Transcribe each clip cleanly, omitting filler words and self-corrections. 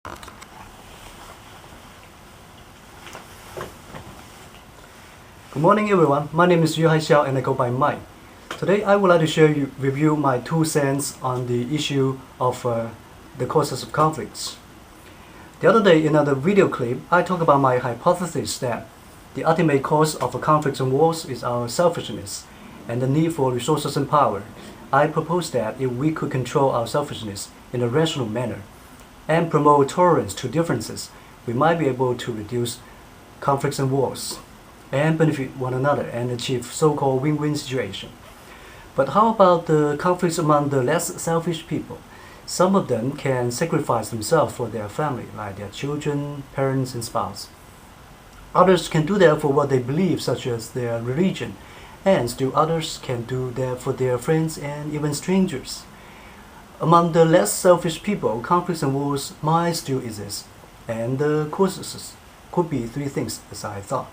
Good morning everyone, my name is Yuehai Xiao and I go by Mike. Today I would like to share with you my 2 cents on the issue of the causes of conflicts. The other day in another video clip, I talked about my hypothesis that the ultimate cause of conflicts and wars is our selfishness and the need for resources and power. I propose that if we could control our selfishness in a rational manner and promote tolerance to differences, we might be able to reduce conflicts and wars and benefit one another and achieve so-called win-win situation. But how about the conflicts among the less selfish people? Some of them can sacrifice themselves for their family, like their children, parents, and spouse. Others can do that for what they believe, such as their religion, and still others can do that for their friends and even strangers. Among the less selfish people, conflicts and wars might still exist, and the causes could be 3 things, as I thought.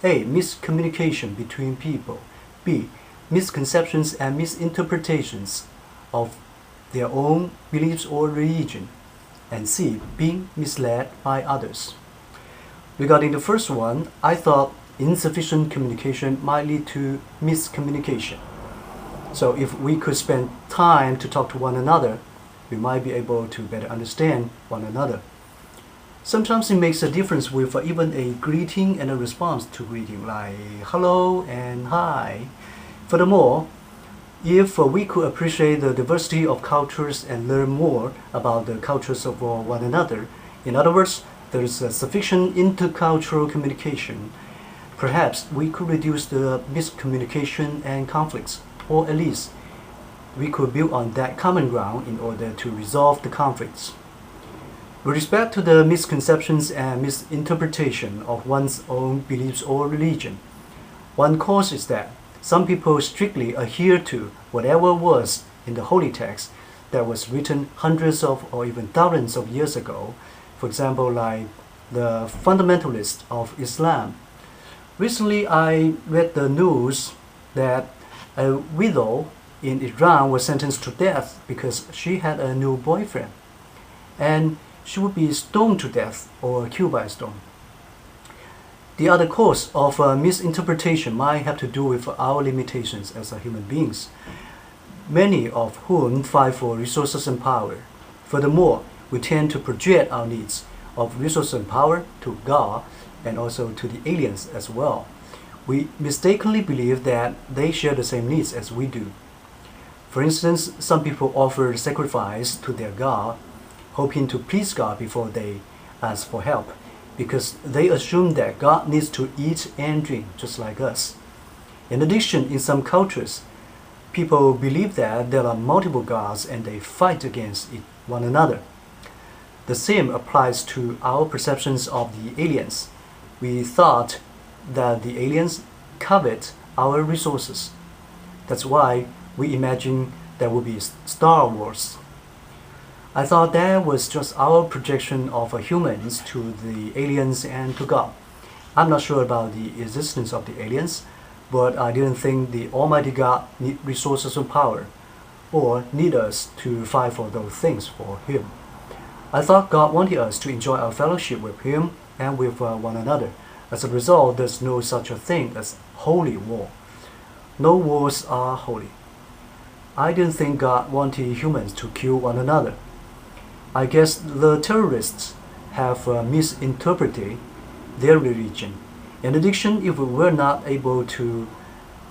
A. Miscommunication between people. B. Misconceptions and misinterpretations of their own beliefs or religion. And C. Being misled by others. Regarding the first one, I thought insufficient communication might lead to miscommunication. So if we could spend time to talk to one another, we might be able to better understand one another. Sometimes it makes a difference with even a greeting and a response to greeting, like hello and hi. Furthermore, if we could appreciate the diversity of cultures and learn more about the cultures of one another, in other words, there is a sufficient intercultural communication, perhaps we could reduce the miscommunication and conflicts, or at least we could build on that common ground in order to resolve the conflicts. With respect to the misconceptions and misinterpretation of one's own beliefs or religion, one cause is that some people strictly adhere to whatever was in the holy text that was written hundreds of or even thousands of years ago. For example, like the fundamentalists of Islam. Recently, I read the news that a widow in Iran was sentenced to death because she had a new boyfriend, and she would be stoned to death or killed by a stone. The other cause of misinterpretation might have to do with our limitations as human beings, many of whom fight for resources and power. Furthermore, we tend to project our needs of resources and power to God and also to the aliens as well. We mistakenly believe that they share the same needs as we do. For instance, some people offer sacrifice to their God, hoping to please God before they ask for help, because they assume that God needs to eat and drink just like us. In addition, in some cultures, people believe that there are multiple gods and they fight against one another. The same applies to our perceptions of the aliens. We thought that the aliens covet our resources. That's why we imagine there will be Star Wars. I thought that was just our projection of humans to the aliens and to God. I'm not sure about the existence of the aliens, but I didn't think the Almighty God need resources or power, or need us to fight for those things for Him. I thought God wanted us to enjoy our fellowship with Him and with one another. As a result, there's no such a thing as holy war. No wars are holy. I didn't think God wanted humans to kill one another. I guess the terrorists have misinterpreted their religion. In addition, if we were not able to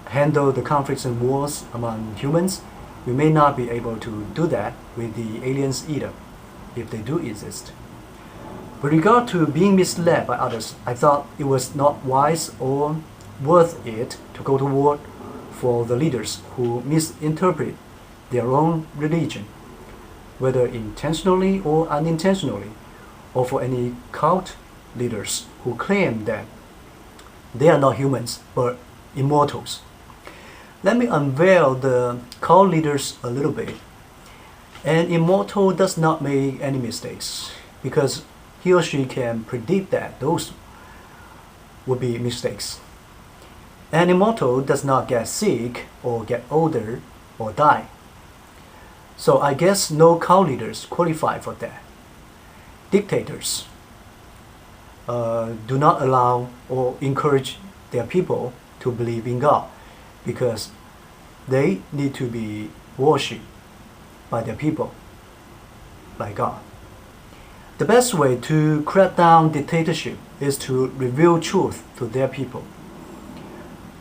handle the conflicts and wars among humans, we may not be able to do that with the aliens either, if they do exist. With regard to being misled by others, I thought it was not wise or worth it to go to war for the leaders who misinterpret their own religion, whether intentionally or unintentionally, or for any cult leaders who claim that they are not humans but immortals. Let me unveil the cult leaders a little bit. An immortal does not make any mistakes because he or she can predict that those would be mistakes. An immortal does not get sick or get older or die. So I guess no cult leaders qualify for that. dictators do not allow or encourage their people to believe in God, because they need to be worshipped by their people like God. The best way to crack down dictatorship is to reveal truth to their people.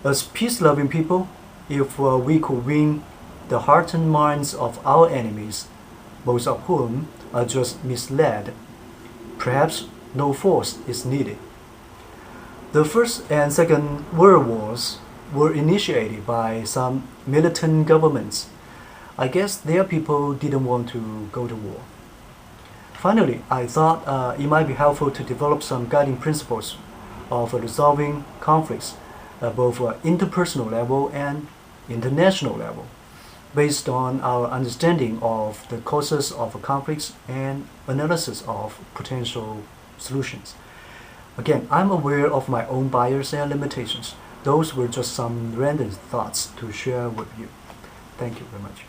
As peace-loving people, if we could win the hearts and minds of our enemies, most of whom are just misled, perhaps no force is needed. The First and Second World Wars were initiated by some militant governments. I guess their people didn't want to go to war. Finally, I thought it might be helpful to develop some guiding principles of resolving conflicts at both interpersonal level and international level, based on our understanding of the causes of conflicts and analysis of potential solutions. Again, I'm aware of my own bias and limitations. Those were just some random thoughts to share with you. Thank you very much.